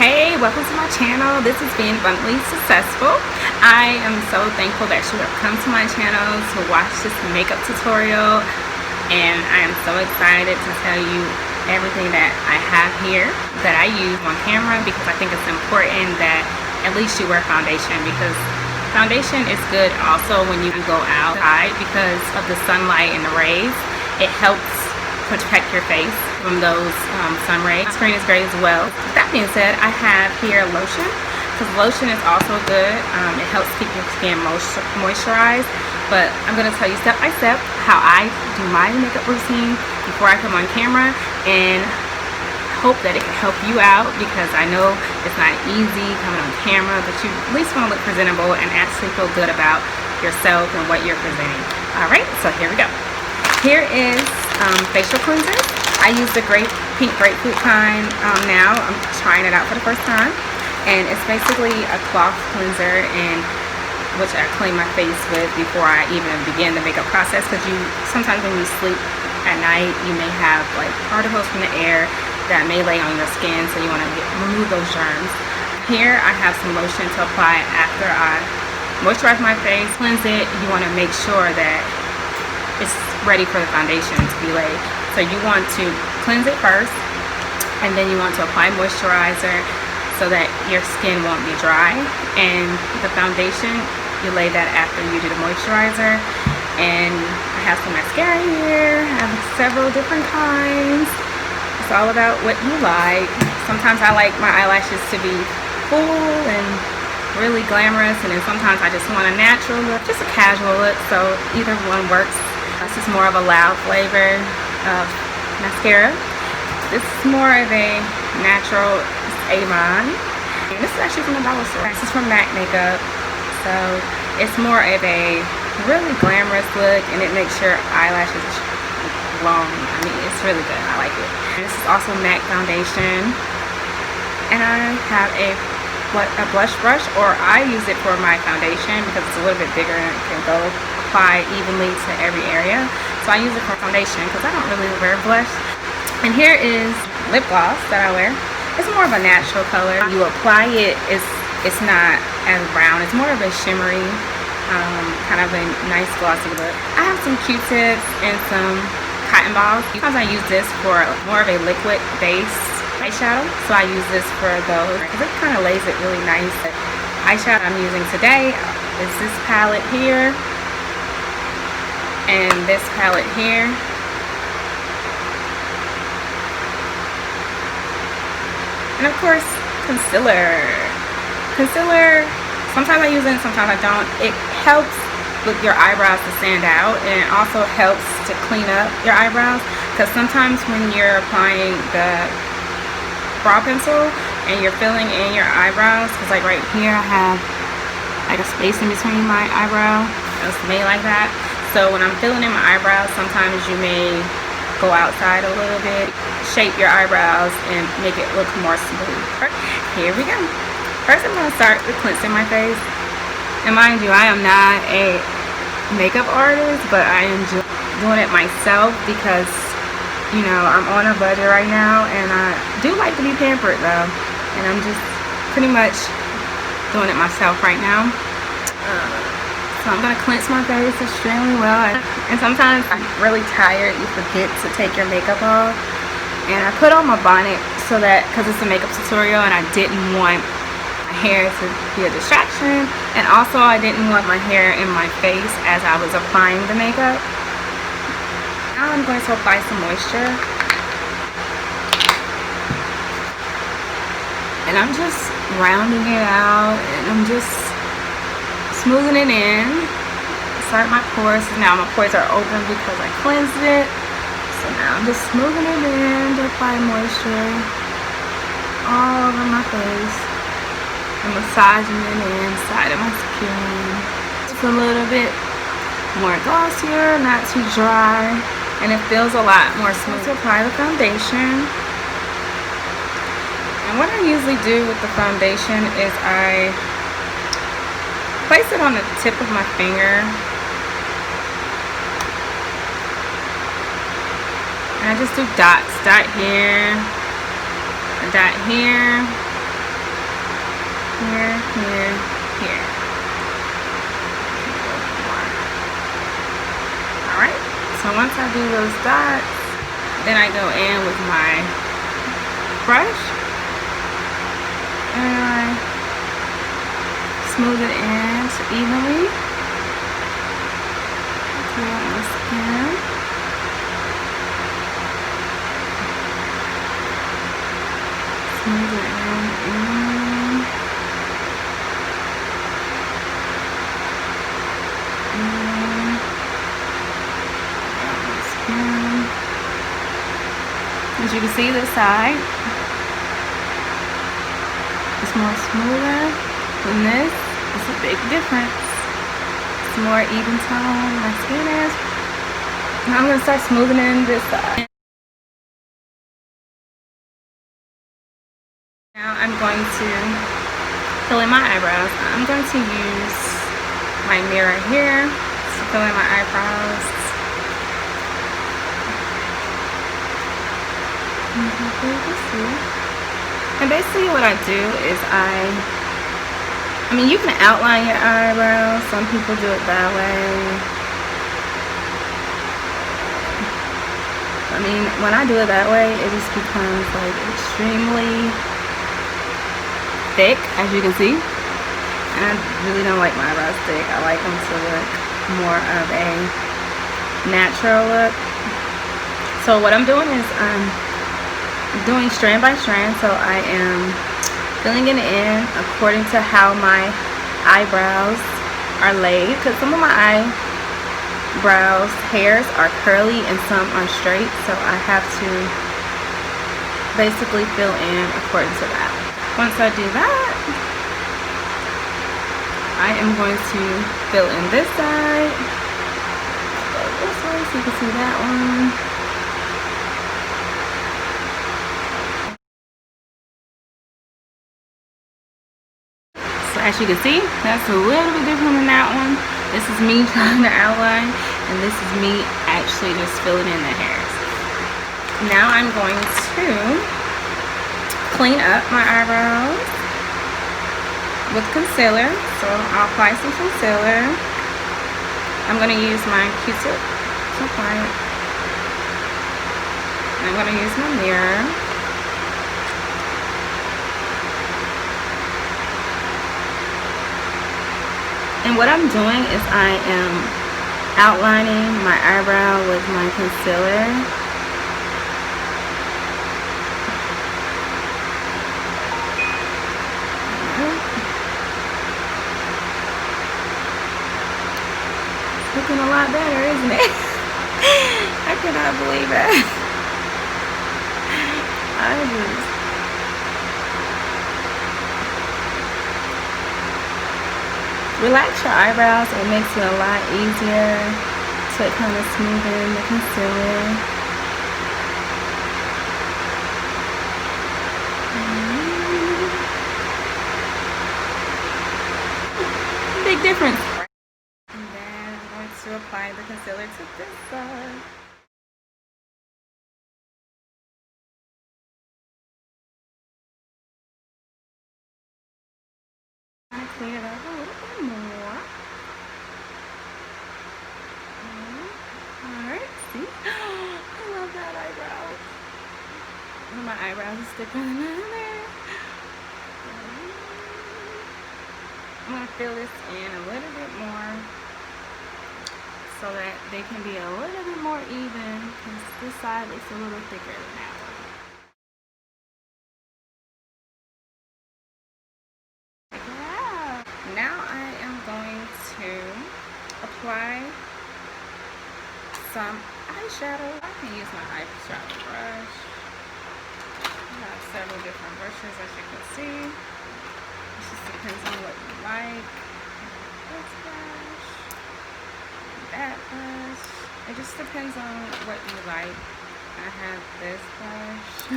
Hey, welcome to my channel. This is Being Abundantly Successful. I am so thankful that you have come to my channel to watch this makeup tutorial, and I am so excited to tell you everything that I have here that I use on camera, because I think it's important that at least you wear foundation, because foundation is good also when you go outside because of the sunlight and the rays. It helps protect your face from those sun rays. Sunscreen is great as well. With that being said, I have here lotion, because lotion is also good. It helps keep your skin moisturized. But I'm going to tell you step by step how I do my makeup routine before I come on camera, and hope that it can help you out, because I know it's not easy coming on camera, but you at least want to look presentable and actually feel good about yourself and what you're presenting. Alright, so here we go. Here is facial cleanser. I use the pink grapefruit kind now. I'm trying it out for the first time, and it's basically a cloth cleanser, and which I clean my face with before I even begin the makeup process, because sometimes when you sleep at night, you may have like particles from the air that may lay on your skin, so you want to remove those germs. Here I have some lotion to apply after I moisturize my face, cleanse it. You want to make sure that it's ready for the foundation to be laid. So you want to cleanse it first, and then you want to apply moisturizer so that your skin won't be dry. And the foundation, you lay that after you do the moisturizer. And I have some mascara here. I have several different kinds. It's all about what you like. Sometimes I like my eyelashes to be full and really glamorous, and then sometimes I just want a natural look, just a casual look, so either one works. This is more of a loud flavor of mascara. This is more of a natural Avon. And this is actually from the dollar store. This is from MAC Makeup. So it's more of a really glamorous look, and it makes your eyelashes long. I mean, it's really good. I like it. And this is also MAC foundation. And I have a blush brush, or I use it for my foundation because it's a little bit bigger and it can go apply evenly to every area. So I use it for foundation because I don't really wear blush. And here is lip gloss that I wear. It's more of a natural color. You apply it, it's not as brown. It's more of a shimmery, kind of a nice glossy look. I have some Q-tips and some cotton balls. Sometimes I use this for more of a liquid base eyeshadow, so I use this for those because it kind of lays it really nice. The eyeshadow I'm using today is this palette here and this palette here. And of course, concealer. Sometimes I use it, sometimes I don't. It helps with your eyebrows to stand out, and it also helps to clean up your eyebrows, because sometimes when you're applying the brow pencil and you're filling in your eyebrows, because like right here I have like a space in between my eyebrow. It's made like that. So when I'm filling in my eyebrows, sometimes you may go outside a little bit, shape your eyebrows and make it look more smooth. Here we go. First I'm going to start with cleansing my face. And mind you, I am not a makeup artist, but I enjoy doing it myself because, you know, I'm on a budget right now, and I do like to be pampered though. And I'm just pretty much doing it myself right now. So I'm going to cleanse my face extremely well. And sometimes I'm really tired, you forget to take your makeup off. And I put on my bonnet so that, because it's a makeup tutorial and I didn't want my hair to be a distraction. And also I didn't want my hair in my face as I was applying the makeup. Now I'm going to apply some moisture. And I'm just rounding it out, and I'm just smoothing it in. Start my pores. Now my pores are open because I cleansed it. So now I'm just smoothing it in to apply moisture all over my face and massaging it inside of my skin. Just a little bit more glossier, not too dry, and it feels a lot more smooth. To apply the foundation. And what I usually do with the foundation is I place it on the tip of my finger, and I just do dots. Dot here, a dot here, here, here, here. Alright, so once I do those dots, then I go in with my brush and I smooth it in evenly throughout my skin. Smooth it in evenly. As you can see, this side is more smoother than this. It's a big difference. It's more even tone my skin is. Now I'm going to start smoothing in this side. Now I'm going to fill in my eyebrows. I'm going to use my mirror here to fill in my eyebrows. And basically what I do is I mean, you can outline your eyebrows. Some people do it that way. I mean, when I do it that way, it just becomes like extremely thick, as you can see. And I really don't like my eyebrows thick. I like them to look more of a natural look. So what I'm doing is I'm doing strand by strand. So I am filling it in according to how my eyebrows are laid, because some of my eyebrows hairs are curly and some are straight, so I have to basically fill in according to that. Once I do that, I am going to fill in this side. Go this way so you can see that one. As you can see, that's a little bit different than that one. This is me trying to outline, and this is me actually just filling in the hairs. Now I'm going to clean up my eyebrows with concealer. So I'll apply some concealer. I'm going to use my Q-tip to apply it. I'm going to use my mirror. And what I'm doing is I am outlining my eyebrow with my concealer. It's looking a lot better, isn't it? I cannot believe that. Relax your eyebrows. It makes it a lot easier to kind of smooth in the concealer. Big difference. And then I'm going to apply the concealer to this side. I clean it up a little bit more. Alright, see? I love that eyebrow. One of my eyebrows is thicker than another. I'm going to fill this in a little bit more so that they can be a little bit more even, because this side looks a little thicker than that one. Now I am going to apply some eyeshadow. I can use my eyeshadow brush. I have several different brushes, as you can see. It just depends on what you like. This brush, that brush. It just depends on what you like. I have this brush.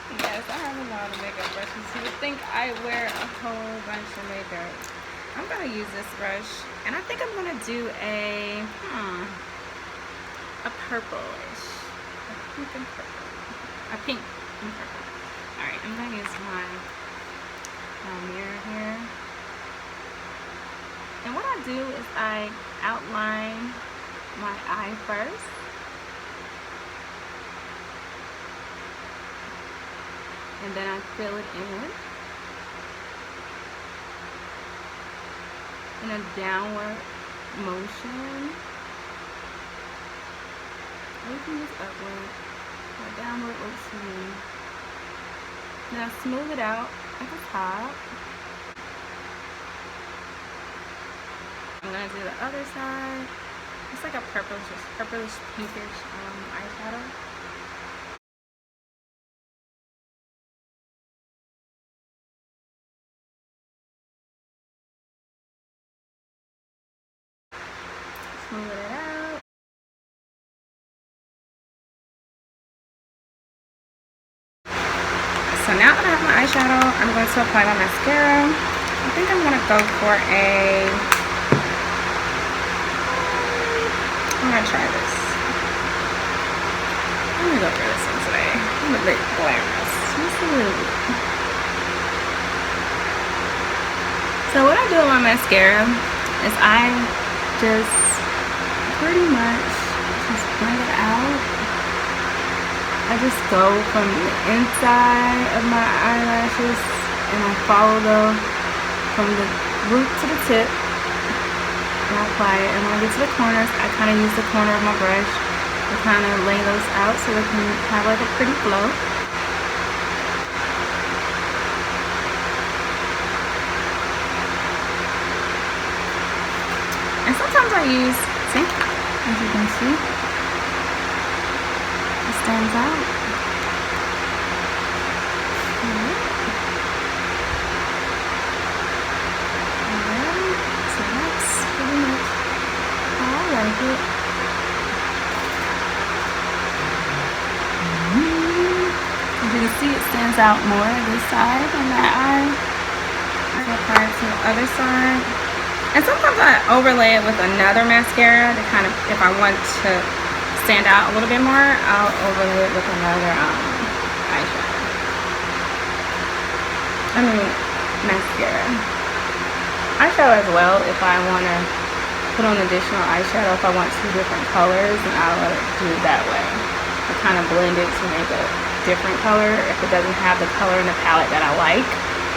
Yes, I have a lot of makeup brushes. You would think I wear a whole bunch of makeup. I'm going to use this brush, and I think I'm going to do a purplish. A pink and purple. A pink and purple. Alright, I'm going to use my mirror here. And what I do is I outline my eye first. And then I fill it in a downward motion. Or you can use upward. Or downward works for me. Now smooth it out at the top. I'm gonna do the other side. It's like a purplish pinkish eyeshadow. Smooth it out. So now that I have my eyeshadow, I'm going to apply my mascara. I think I'm gonna go for I'm gonna try this. I'm gonna go for this one today. I'm a bit glamorous. Just a little bit. So what I do with my mascara is I just pretty much just bring it out. I just go from the inside of my eyelashes and I follow from the root to the tip. And I apply it, and when I get to the corners, I kind of use the corner of my brush to kind of lay those out so they can have like a pretty flow. And sometimes I use, see, as you can see, it stands out. As you can see, it stands out more this side on that eye. I apply it to the other side. And sometimes I overlay it with another mascara to kind of, if I want to stand out a little bit more, I'll overlay it with another eyeshadow. Mascara. Eyeshadow as well if I want to put on additional eyeshadow. If I want 2 different colors, and I'll let it do it that way. I kind of blend it to make a different color. If it doesn't have the color in the palette that I like,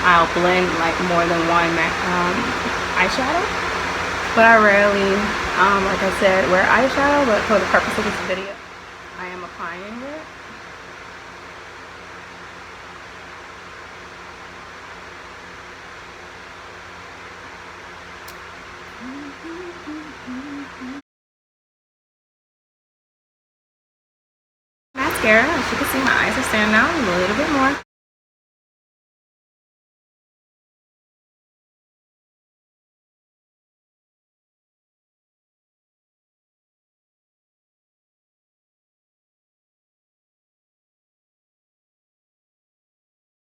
I'll blend like more than one eyeshadow. But I rarely, like I said, wear eyeshadow, but for the purpose of this video, I am applying it. Mascara, as you can see, my eyes are standing out a little bit more.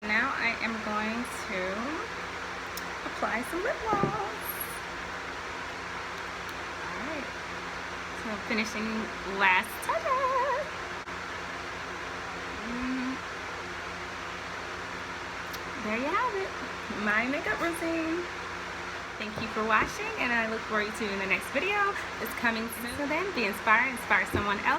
Now I am going to apply some lip gloss. Alright, so finishing last touch. There you have it, my makeup routine. Thank you for watching, and I look forward to you in the next video. It's coming soon. So then, be inspired, inspire someone else.